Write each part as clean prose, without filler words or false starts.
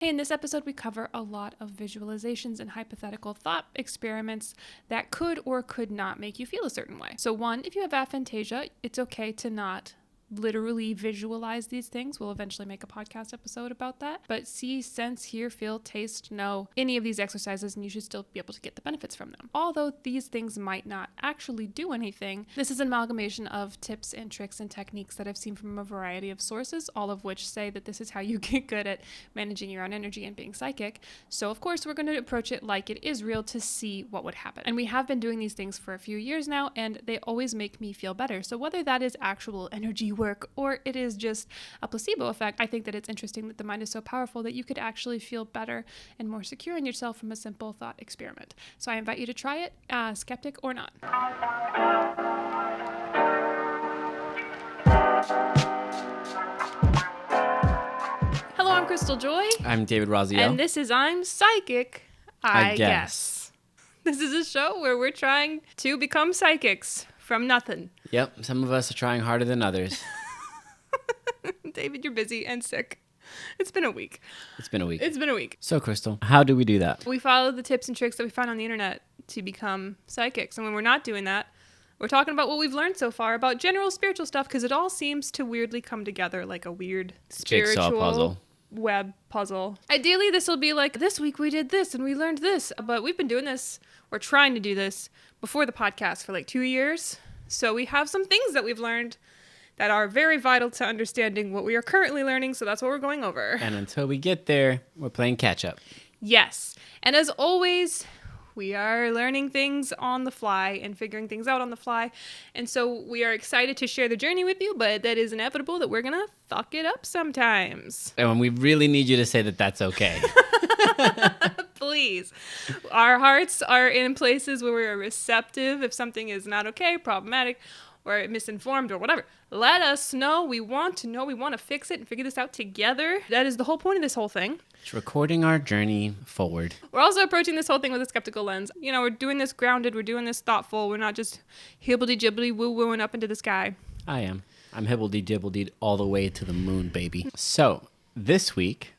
In this episode, we cover a lot of visualizations and hypothetical thought experiments that could or could not make you feel a certain way. So one, if you have aphantasia, it's okay to not literally visualize these things. We'll eventually make a podcast episode about that. But see, sense, hear, feel, taste, know any of these exercises, and you should still be able to get the benefits from them. Although these things might not actually do anything, this is an amalgamation of tips and tricks and techniques that I've seen from a variety of sources, all of which say that this is how you get good at managing your own energy and being psychic. So of course, we're going to approach it like it is real to see what would happen. And we have been doing these things for a few years now, and they always make me feel better. So whether that is actual energy work or it is just a placebo effect, I think that it's interesting that the mind is so powerful that you could actually feel better and more secure in yourself from a simple thought experiment. So I invite you to try it, skeptic or not. Hello, I'm Crystal Joy. I'm David Razio. And this is I'm Psychic, I guess. This is a show where we're trying to become psychics from nothing. Yep, some of us are trying harder than others. David, you're busy and sick. It's been a week. It's been a week. So, Crystal, how do we do that? We follow the tips and tricks that we find on the internet to become psychics. And when we're not doing that, we're talking about what we've learned so far about general spiritual stuff, because it all seems to weirdly come together like a weird spiritual jigsaw puzzle. Web puzzle. Ideally, this will be like, this week we did this and we learned this. But we've been doing this, or trying to do this, before the podcast for like 2 years. So we have some things that we've learned that are very vital to understanding what we are currently learning, so that's what we're going over. And until we get there, we're playing catch-up. Yes. And as always, we are learning things on the fly and figuring things out on the fly. And so we are excited to share the journey with you, but that is inevitable that we're going to fuck it up sometimes. And we really need you to say that that's okay. Please. Our hearts are in places where we are receptive if something is not okay, problematic, or misinformed or whatever. Let us know. We want to know. We want to fix it and figure this out together. That is the whole point of this whole thing. It's recording our journey forward. We're also approaching this whole thing with a skeptical lens. You know, we're doing this grounded. We're doing this thoughtful. We're not just hibbledy-jibbly woo-wooing up into the sky. I am. I'm hibbledy-dibbledy all the way to the moon, baby. So, this week,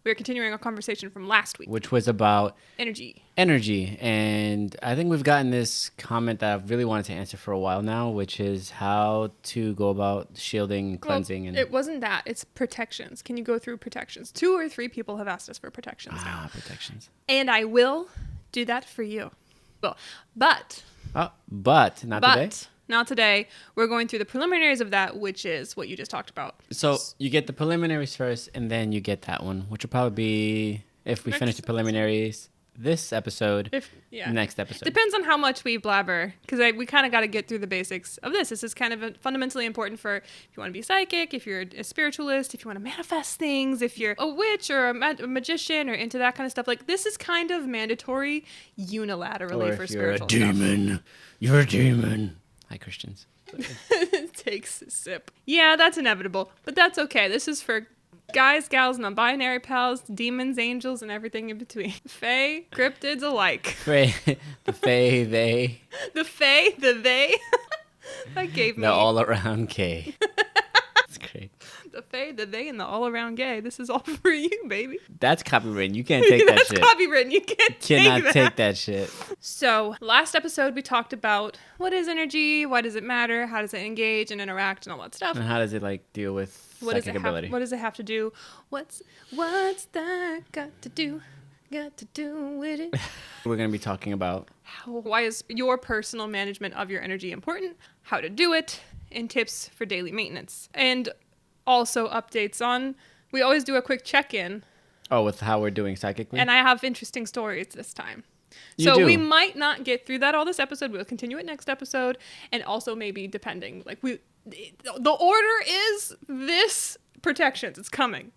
we're continuing our conversation from last week. Which was about energy. And I think we've gotten this comment that I've really wanted to answer for a while now, which is how to go about shielding, cleansing. Well, it wasn't that. It's protections. Can you go through protections? 2 or 3 people have asked us for protections now. Protections. And I will do that for you. Well, but not today. Not today. We're going through the preliminaries of that, which is what you just talked about. So you get the preliminaries first, and then you get that one, which will probably be, if we finish the preliminaries, this episode, next episode. Depends on how much we blabber, because we kind of got to get through the basics of this. This is kind of fundamentally important for if you want to be psychic, if you're a spiritualist, if you want to manifest things, if you're a witch or a magician or into that kind of stuff. Like, this is kind of mandatory unilaterally for spiritual stuff. You're a demon. Hi, Christians. Takes a sip. Yeah, that's inevitable, but that's okay. This is for guys, gals, non-binary pals, demons, angels, and everything in between. Fae, cryptids alike. The fae, they. The fae, the they. That gave me... The all-around K. That's great. The fae, the they, and the all-around gay. This is all for you, baby. That's copywritten. You can't take that shit. That's copywritten. You cannot take that shit. So, last episode we talked about what is energy, why does it matter, how does it engage and interact and all that stuff. And how does it do with psychic ability? What does it have to do? What's that got to do? Got to do with it? We're going to be talking about why is your personal management of your energy important, how to do it, and tips for daily maintenance. And also updates on, we always do a quick check-in. Oh, with how we're doing psychically? And I have interesting stories this time. We might not get through that all this episode. We'll continue it next episode. And also maybe depending, the order is this protections. It's coming.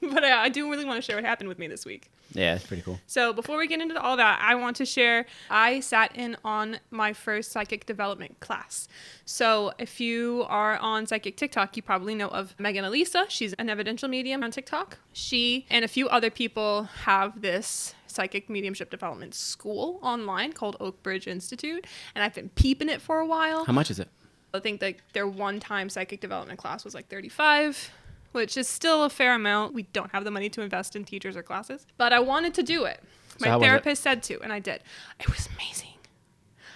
But I do really want to share what happened with me this week. Yeah, it's pretty cool. So before we get into all that, I want to share, I sat in on my first psychic development class. So if you are on psychic TikTok, you probably know of Megan Elisa. She's an evidential medium on TikTok. She and a few other people have this psychic mediumship development school online called Oak Bridge Institute. And I've been peeping it for a while. How much is it? I think their one-time psychic development class was like $35. which is still a fair amount. We don't have the money to invest in teachers or classes, but I wanted to do it. My therapist said to, and I did. It was amazing.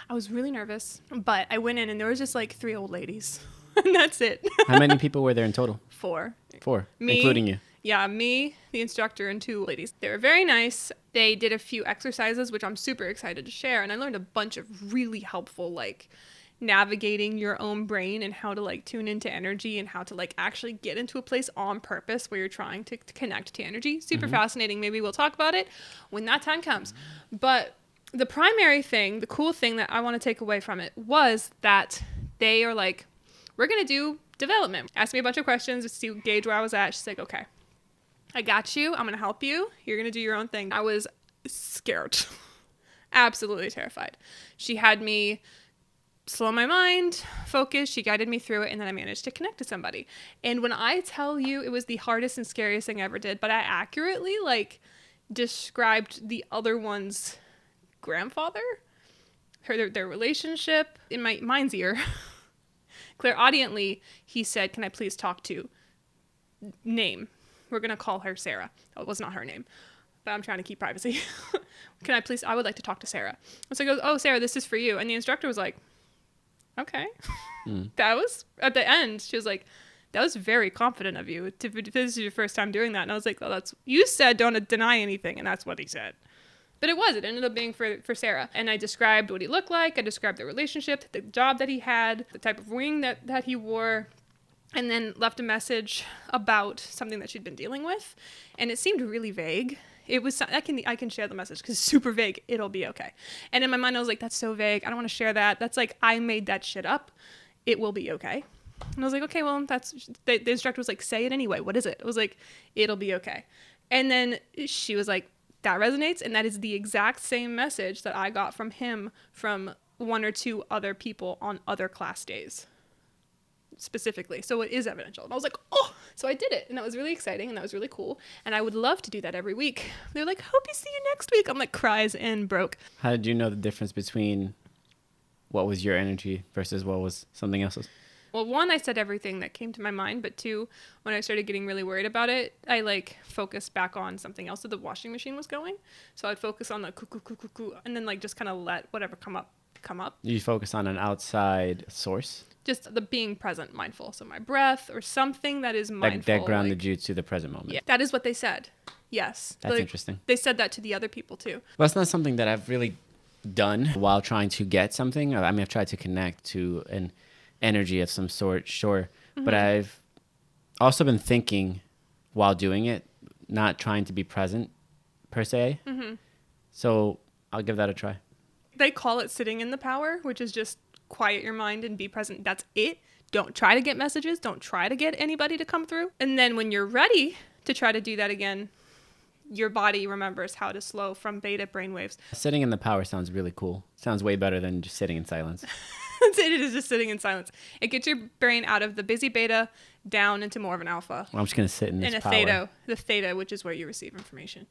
I was really nervous, but I went in and there was just like 3 old ladies and that's it. How many people were there in total? 4. 4, me, including you. Yeah, me, the instructor, and 2 ladies. They were very nice. They did a few exercises, which I'm super excited to share. And I learned a bunch of really helpful, like, navigating your own brain and how to, like, tune into energy and how to, like, actually get into a place on purpose where you're trying to connect to energy. Super fascinating. Maybe we'll talk about it when that time comes. But the primary thing, the cool thing that I want to take away from it was that they are like, we're going to do development. Asked me a bunch of questions to gauge where I was at. She's like, okay, I got you. I'm going to help you. You're going to do your own thing. I was scared. Absolutely terrified. She had me slow my mind, focus. She guided me through it. And then I managed to connect to somebody. And when I tell you it was the hardest and scariest thing I ever did, but I accurately like described the other one's grandfather, their relationship in my mind's ear. Clairaudiently, he said, can I please talk to name? We're going to call her Sarah. Oh, it was not her name, but I'm trying to keep privacy. Can I please, I would like to talk to Sarah. And so he goes, oh, Sarah, this is for you. And the instructor was like, okay. That was, at the end, she was like, that was very confident of you. If this is your first time doing that. And I was like, well, you said don't deny anything. And that's what he said. But it ended up being for Sarah. And I described what he looked like. I described the relationship, the job that he had, the type of ring that he wore, and then left a message about something that she'd been dealing with. And it seemed really vague. It was, I can share the message because it's super vague. It'll be okay. And in my mind, I was like, that's so vague. I don't want to share that. That's like, I made that shit up. It will be okay. And I was like, okay, well, the instructor was like, say it anyway. What is it? I was like, it'll be okay. And then she was like, that resonates. And that is the exact same message that I got from him from 1 or 2 other people on other class days specifically. So it is evidential. And I was like, oh, so I did it. And that was really exciting. And that was really cool. And I would love to do that every week. They're like, hope you see you next week. I'm like, cries and broke. How did you know the difference between what was your energy versus what was something else's? Well, 1, I said everything that came to my mind, but 2, when I started getting really worried about it, I like focused back on something else that the washing machine was going. So I'd focus on the coo, and then like just kind of let whatever come up. You focus on an outside source? Just the being present, mindful. So my breath or something that is mindful. That grounded you to the present moment. Yeah, that is what they said. Yes. That's interesting. They said that to the other people too. Well, it's not something that I've really done while trying to get something. I mean, I've tried to connect to an energy of some sort, sure. But I've also been thinking while doing it, not trying to be present per se. So I'll give that a try. They call it sitting in the power, which is just quiet your mind and be present. That's it. Don't try to get messages. Don't try to get anybody to come through. And then when you're ready to try to do that again, your body remembers how to slow from beta brainwaves. Sitting in the power sounds really cool. Sounds way better than just sitting in silence. It is just sitting in silence. It gets your brain out of the busy beta down into more of an alpha. Well, I'm just going to sit in this power. And the theta, which is where you receive information.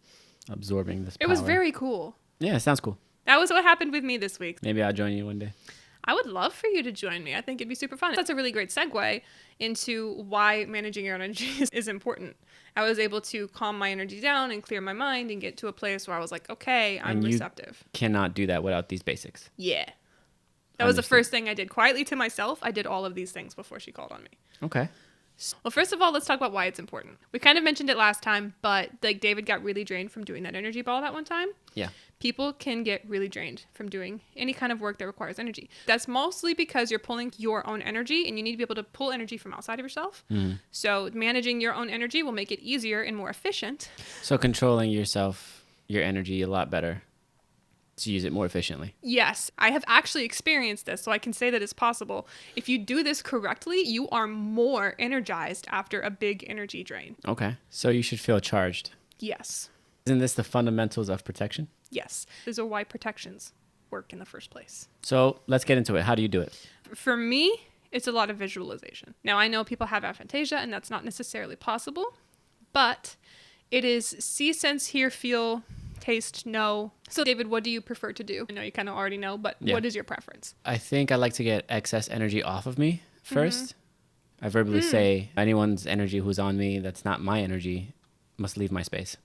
Absorbing this power. It was very cool. Yeah, it sounds cool. That was what happened with me this week. Maybe I'll join you one day. I would love for you to join me. I think it'd be super fun. That's a really great segue into why managing your own energy is important. I was able to calm my energy down and clear my mind and get to a place where I was like, okay, I'm receptive. Cannot do that without these basics. Yeah. That was the first thing I did quietly to myself. I did all of these things before she called on me. Okay. Well, first of all, let's talk about why it's important. We kind of mentioned it last time, but like David got really drained from doing that energy ball that one time. Yeah. People can get really drained from doing any kind of work that requires energy. That's mostly because you're pulling your own energy and you need to be able to pull energy from outside of yourself. So managing your own energy will make it easier and more efficient. So controlling yourself, your energy a lot better to use it more efficiently. Yes, I have actually experienced this, so I can say that it's possible. If you do this correctly, you are more energized after a big energy drain. Okay, so you should feel charged. Yes. Isn't this the fundamentals of protection? Yes. These are why protections work in the first place. So let's get into it. How do you do it? For me, it's a lot of visualization. Now, I know people have aphantasia, and that's not necessarily possible, but it is see, sense, hear, feel, taste, know. So David, what do you prefer to do? I know you kind of already know, but What is your preference? I think I like to get excess energy off of me first. I verbally say anyone's energy who's on me that's not my energy must leave my space.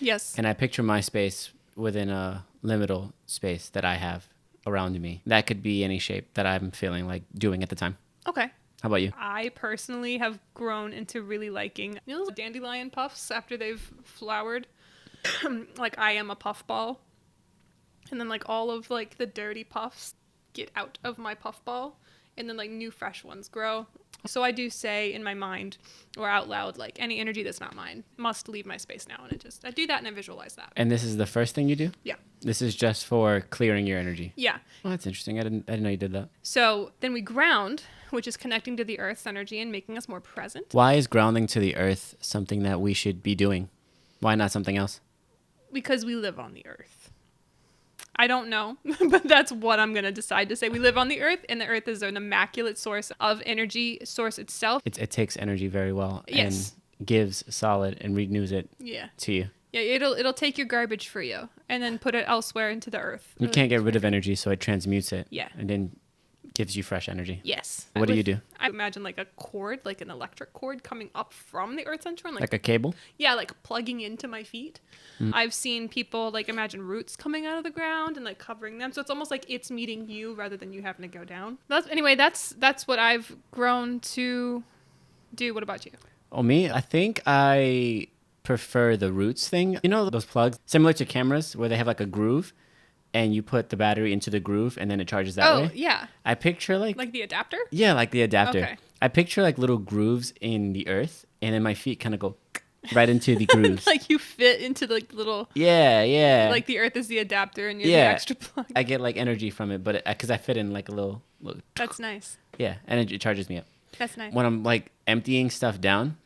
Yes. And I picture my space within a liminal space that I have around me. That could be any shape that I'm feeling like doing at the time. Okay. How about you? I personally have grown into really liking those dandelion puffs after they've flowered. Like I am a puffball. And then like all of like the dirty puffs get out of my puffball. And then like new fresh ones grow. So I do say in my mind or out loud, like any energy that's not mine must leave my space now. And I do that and I visualize that. And this is the first thing you do? Yeah. This is just for clearing your energy. Yeah. Oh, that's interesting. I didn't know you did that. So then we ground, which is connecting to the earth's energy and making us more present. Why is grounding to the earth something that we should be doing? Why not something else? Because we live on the earth. I don't know, but that's what I'm going to decide to say. We live on the earth, and the earth is an immaculate source of energy, source itself. It takes energy very well. Yes. And gives solid and renews it to you. Yeah, it'll take your garbage for you and then put it elsewhere into the earth. You can't get rid of energy, so it transmutes it. Yeah. And then gives you fresh energy. Yes. What do you do? I imagine like a cord, like an electric cord coming up from the earth center. And Like a cable? Yeah, like plugging into my feet. I've seen people like imagine roots coming out of the ground and like covering them. So it's almost like it's meeting you rather than you having to go down. That's what I've grown to do. What about you? Oh, me? I think I prefer the roots thing. You know those plugs similar to cameras where they have like a groove and you put the battery into the groove and then it charges that way? Oh, yeah. I picture like the adapter? Yeah, like the adapter. Okay. I picture like little grooves in the earth and then my feet kind of go right into the grooves. Like you fit into like little... Yeah. Like the earth is the adapter and you're the extra plug. I get like energy from it, but because I fit in like a little... That's nice. Yeah, and it charges me up. That's nice. When I'm like emptying stuff down,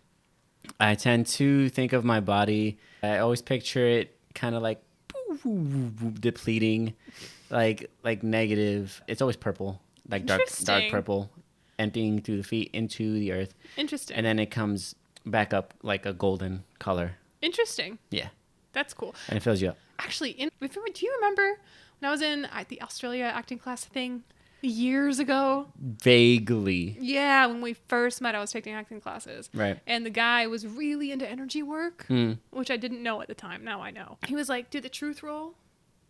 I tend to think of my body. I always picture it kind of like depleting, like negative. It's always purple, like dark purple, emptying through the feet into the earth. Interesting. And then it comes back up like a golden color. Interesting. Yeah. That's cool. And it fills you up. Actually, do you remember when I was in the Australia acting class thing years ago? Vaguely. Yeah, when we first met, I was taking acting classes. Right. And the guy was really into energy work, which I didn't know at the time. Now I know. He was like, do the truth roll.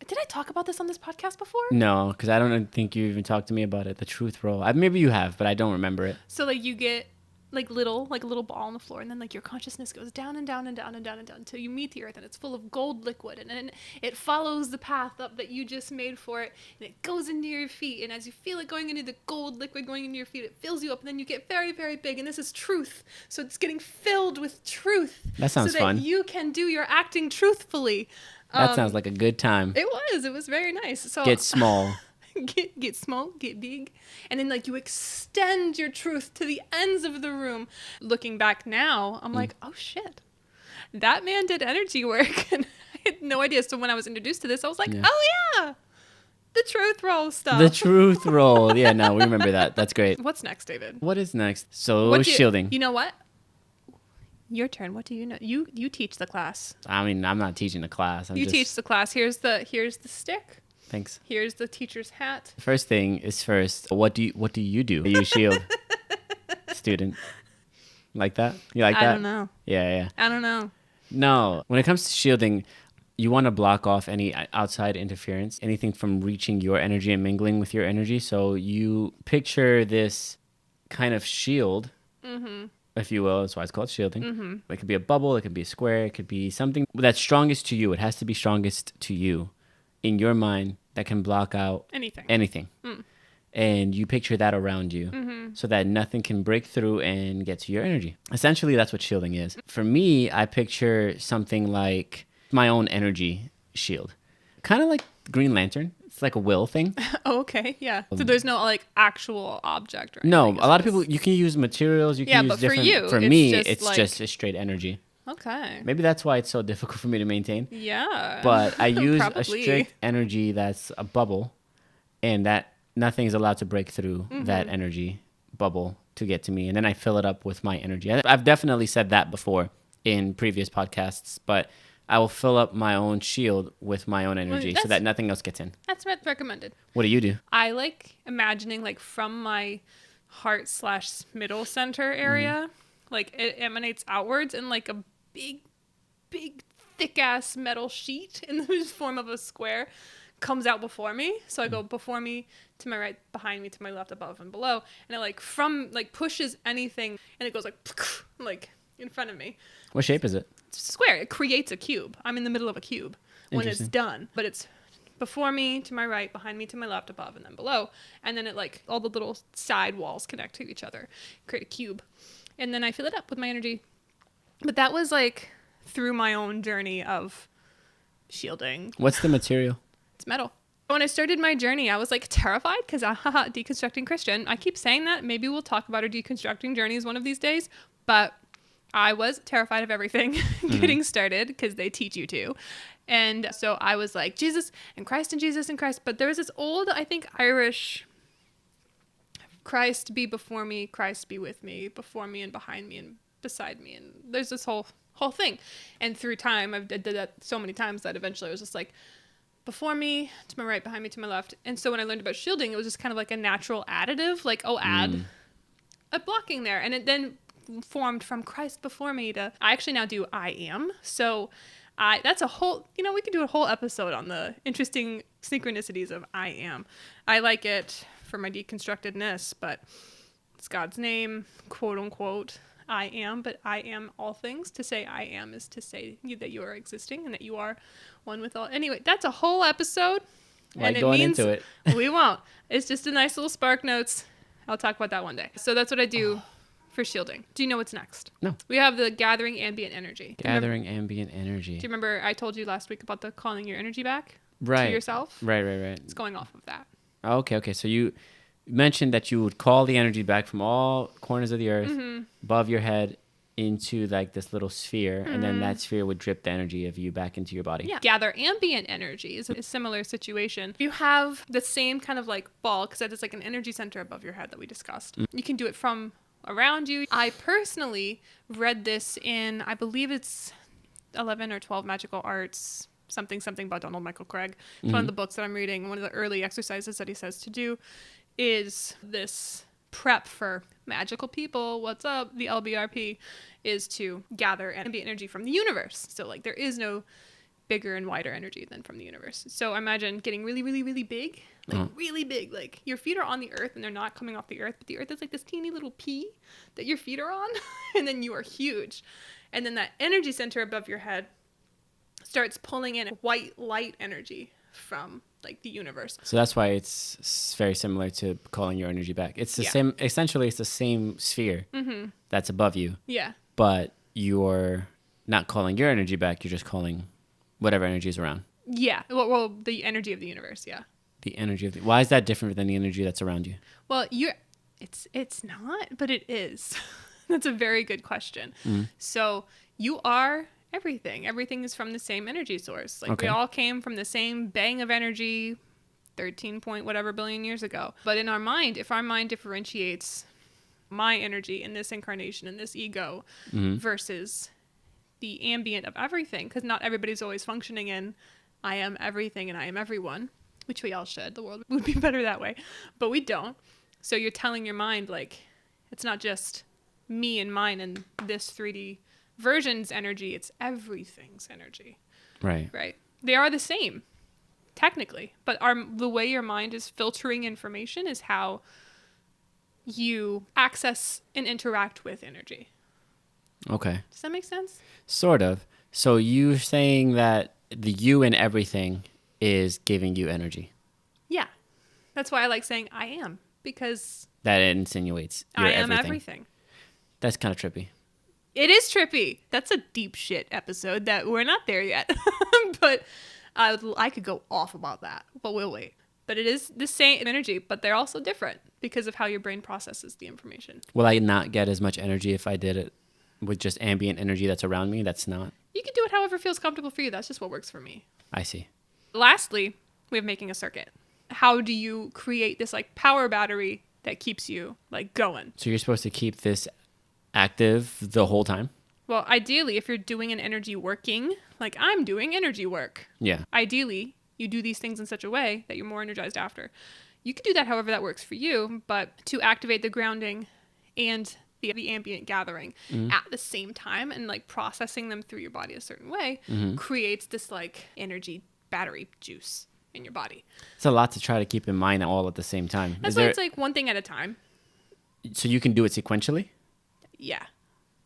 Did I talk about this on this podcast before? No, because I don't think you even talked to me about it. The truth roll. Maybe you have, but I don't remember it. So like you get like a little ball on the floor, and then like your consciousness goes down and down and down and down and down until you meet the earth, and it's full of gold liquid, and then it follows the path up that you just made for it, and it goes into your feet, and as you feel it going into the gold liquid going into your feet, it fills you up, and then you get very, very big, and this is truth. So it's getting filled with truth. That sounds fun. So that you can do your acting truthfully. That sounds like a good time. It was very nice. So Get small. get small, get big, and then like you extend your truth to the ends of the room. Looking back now, I'm like, oh shit, that man did energy work, and I had no idea. So when I was introduced to this, I was like, oh yeah, the truth roll stuff. The truth roll. Yeah, no, we remember that. That's great. What's next, David? What is next? So shielding. You know what? Your turn. What do you know? You teach the class. I mean, I'm not teaching the class. You teach the class. Here's the stick. Thanks. Here's the teacher's hat. First thing is first. What do you do? You shield student. Like that? You like that? I don't know. Yeah. I don't know. No. When it comes to shielding, you want to block off any outside interference, anything from reaching your energy and mingling with your energy. So you picture this kind of shield, if you will. That's why it's called shielding. It could be a bubble. It could be a square. It could be something that's strongest to you. It has to be strongest to you in your mind that can block out anything. And you picture that around you so that nothing can break through and get to your energy. Essentially, that's what shielding is. For me, I picture something like my own energy shield. Kind of like Green Lantern. It's like a will thing. Oh, okay, yeah. So there's no like actual object or anything. No, a lot of people, you can use materials. You can use different. For you, for me, it's just a straight energy. Okay. Maybe that's why it's so difficult for me to maintain. Yeah. But I use a strict energy that's a bubble, and that nothing is allowed to break through that energy bubble to get to me. And then I fill it up with my energy. I've definitely said that before in previous podcasts, but I will fill up my own shield with my own energy so that nothing else gets in. That's recommended. What do you do? I like imagining like from my heart/middle center area. Like it emanates outwards in like a big thick ass metal sheet in the form of a square comes out before me. So I go before me, to my right, behind me, to my left, above and below, and it pushes anything, and it goes like in front of me. What shape is it? It's a square. It creates a cube. I'm in the middle of a cube when it's done, but it's before me, to my right, behind me, to my left, above, and then below. And then it like all the little side walls connect to each other, create a cube. And then I fill it up with my energy. But that was like through my own journey of shielding. What's the material? It's metal. When I started my journey, I was like terrified because deconstructing Christian. I keep saying that. Maybe we'll talk about our deconstructing journeys one of these days. But I was terrified of everything getting started because they teach you to. And so I was like, Jesus and Christ and Jesus and Christ. But there was this old, I think, Irish, Christ be before me, Christ be with me, before me and behind me and beside me. And there's this whole thing. And through time, I've did that so many times that eventually I was just like, before me, to my right, behind me, to my left. And so when I learned about shielding, it was just kind of like a natural additive, like, add a blocking there. And it then formed from Christ before me to, I actually now do I am. So that's a whole, we could do a whole episode on the interesting synchronicities of I am. I like it for my deconstructedness, but it's God's name, quote unquote, I am, but I am all things. To say I am is to say that you are existing and that you are one with all. Anyway, that's a whole episode. Like going into it. We won't. It's just a nice little spark notes. I'll talk about that one day. So that's what I do for shielding. Do you know what's next? No. We have the gathering ambient energy. Gathering ambient energy. Do you remember I told you last week about the calling your energy back to yourself? Right. It's going off of that. Okay. So you mentioned that you would call the energy back from all corners of the earth, above your head, into like this little sphere, and then that sphere would drip the energy of you back into your body. Yeah. Gather ambient energy is a similar situation. You have the same kind of like ball, because that is like an energy center above your head that we discussed. You can do it from around you. I personally read this in, I believe it's 11 or 12 Magical Arts, something by Donald Michael Craig. It's one of the books that I'm reading. One of the early exercises that he says to do is this prep for magical people. What's up? The LBRP is to gather ambient energy from the universe. So like there is no bigger and wider energy than from the universe. So imagine getting really, really, really big, really big. Like your feet are on the earth and they're not coming off the earth, but the earth is like this teeny little pea that your feet are on, and then you are huge. And then that energy center above your head starts pulling in white light energy from like the universe. So that's why it's very similar to calling your energy back. It's the same, essentially it's the same sphere that's above you. Yeah. But you're not calling your energy back, you're just calling whatever energy is around. Yeah. Well, the energy of the universe, yeah. The energy of why is that different than the energy that's around you? Well, it's not, but it is. That's a very good question. So you are everything. Everything is from the same energy source. Like we all came from the same bang of energy 13 point whatever billion years ago. But in our mind, if our mind differentiates my energy in this incarnation, in this ego, versus the ambient of everything, because not everybody's always functioning in I am everything and I am everyone, which we all should. The world would be better that way. But we don't. So you're telling your mind, like, it's not just me and mine and this 3D version's energy, it's everything's energy. Right. They are the same, technically, but the way your mind is filtering information is how you access and interact with energy. Okay. Does that make sense? Sort of. So you're saying that the you and everything is giving you energy. Yeah. That's why I like saying I am, because that insinuates you're I am everything. That's kind of trippy. It is trippy. That's a deep shit episode that we're not there yet. But I could go off about that, but we'll wait. But it is the same energy, but they're also different because of how your brain processes the information. Will I not get as much energy if I did it with just ambient energy that's around me? That's not. You can do it however feels comfortable for you. That's just what works for me. I see. Lastly, we have making a circuit. How do you create this like power battery that keeps you like going? So you're supposed to keep this active the whole time? Well, ideally, if you're doing an energy working, like I'm doing energy work. Yeah. Ideally, you do these things in such a way that you're more energized after. You can do that however that works for you, but to activate the grounding and the ambient gathering at the same time and like processing them through your body a certain way creates this like energy battery juice in your body. It's a lot to try to keep in mind all at the same time. That's why it's like one thing at a time. So you can do it sequentially? Yeah.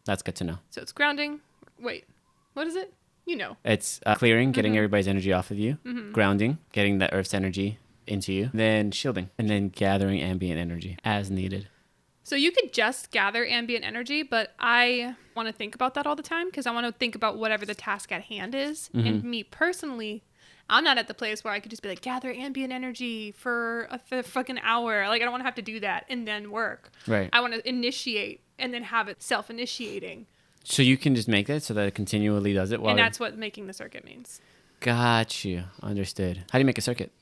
That's good to know. So it's grounding. Wait, what is it? You know. It's clearing, getting everybody's energy off of you. Grounding, getting the earth's energy into you. Then shielding. And then gathering ambient energy as needed. So you could just gather ambient energy, but I want to think about that all the time because I want to think about whatever the task at hand is. And me personally, I'm not at the place where I could just be like, gather ambient energy for a fucking hour. Like, I don't want to have to do that and then work. Right. I want to initiate and then have it self-initiating. So you can just make that so that it continually does it? And that's what making the circuit means. Got you. Understood. How do you make a circuit?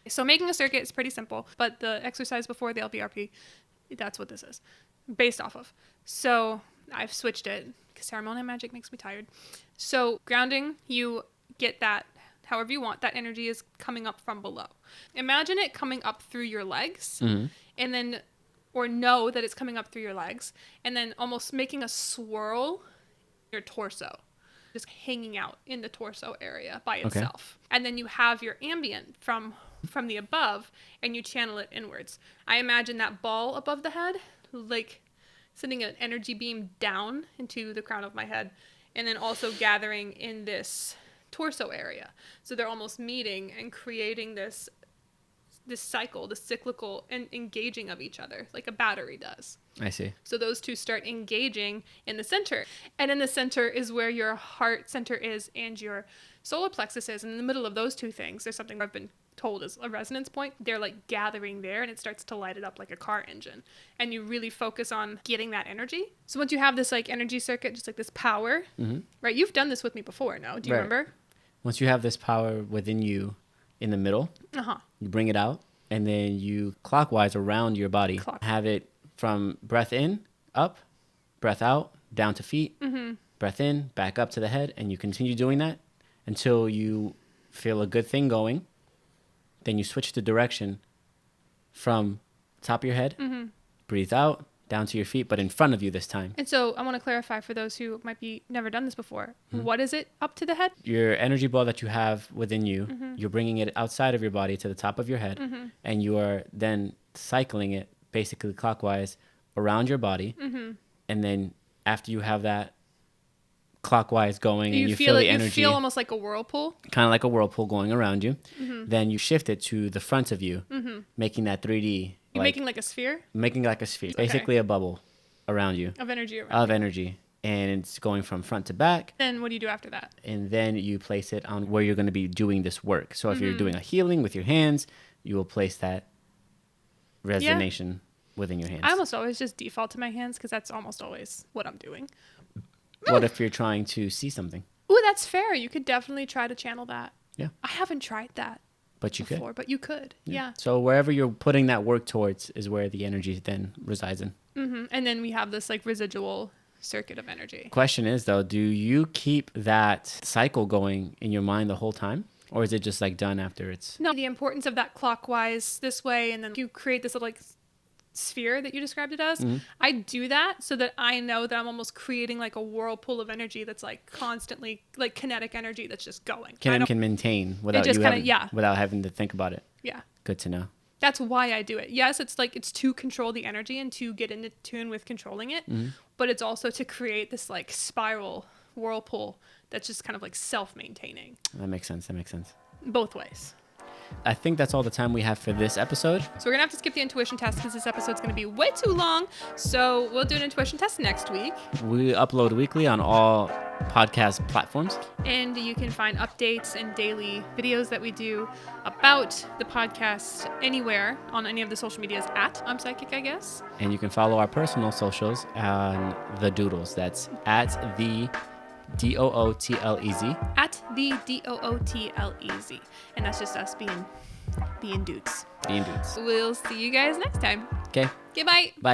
So making a circuit is pretty simple, but the exercise before the LPRP, that's what this is based off of. So I've switched it because ceremonial magic makes me tired. So grounding, you get that however you want. That energy is coming up from below. Imagine it coming up through your legs and then, or know that it's coming up through your legs and then almost making a swirl in your torso, just hanging out in the torso area by itself. Okay. And then you have your ambient from the above and you channel it inwards. I imagine that ball above the head, like sending an energy beam down into the crown of my head and then also gathering in this torso area. So they're almost meeting and creating this cycle, the cyclical and engaging of each other like a battery does. I see. So those two start engaging in the center. And in the center is where your heart center is and your solar plexus is. And in the middle of those two things, there's something I've been told is a resonance point. They're like gathering there and it starts to light it up like a car engine. And you really focus on getting that energy. So once you have this like energy circuit, just like this power, right? You've done this with me before, no? Do you remember? Once you have this power within you in the middle, you bring it out and then you clockwise around your body. Have it from breath in, up, breath out, down to feet, breath in, back up to the head. And you continue doing that until you feel a good thing going. Then you switch the direction from top of your head, breathe out, down to your feet, but in front of you this time. And so I want to clarify for those who might be never done this before. What is it up to the head? Your energy ball that you have within you, you're bringing it outside of your body to the top of your head, and you are then cycling it basically clockwise around your body. And then after you have that clockwise going and you feel the energy, you feel almost like a whirlpool, kind of like a whirlpool going around you, then you shift it to the front of you, making that 3D. You're making like a sphere? Making like a sphere. Okay. Basically a bubble around you. Of energy around Of energy. And it's going from front to back. Then what do you do after that? And then you place it on where you're going to be doing this work. So if you're doing a healing with your hands, you will place that resonation within your hands. I almost always just default to my hands because that's almost always what I'm doing. What if you're trying to see something? Ooh, that's fair. You could definitely try to channel that. Yeah. I haven't tried that. But you before, could. But you could. Yeah. So wherever you're putting that work towards is where the energy then resides in. And then we have this like residual circuit of energy. Question is though, do you keep that cycle going in your mind the whole time? Or is it just like done after it's... No, the importance of that clockwise this way and then you create this little like sphere that you described it as. I do that so that I know that I'm almost creating like a whirlpool of energy that's like constantly like kinetic energy that's just going. Can maintain without without having to think about it. Yeah. Good to know. That's why I do it. Yes, it's like it's to control the energy and to get into tune with controlling it, but it's also to create this like spiral whirlpool that's just kind of like self-maintaining. That makes sense. Both ways. I think that's all the time we have for this episode. So we're going to have to skip the intuition test because this episode's going to be way too long. So we'll do an intuition test next week. We upload weekly on all podcast platforms. And you can find updates and daily videos that we do about the podcast anywhere on any of the social medias at I'm Psychic, I guess. And you can follow our personal socials on the Doodles. That's at the DOOTLEZ. At the DOOTLEZ. And that's just us being dudes. Being dudes. We'll see you guys next time. Okay. Okay, bye. Bye.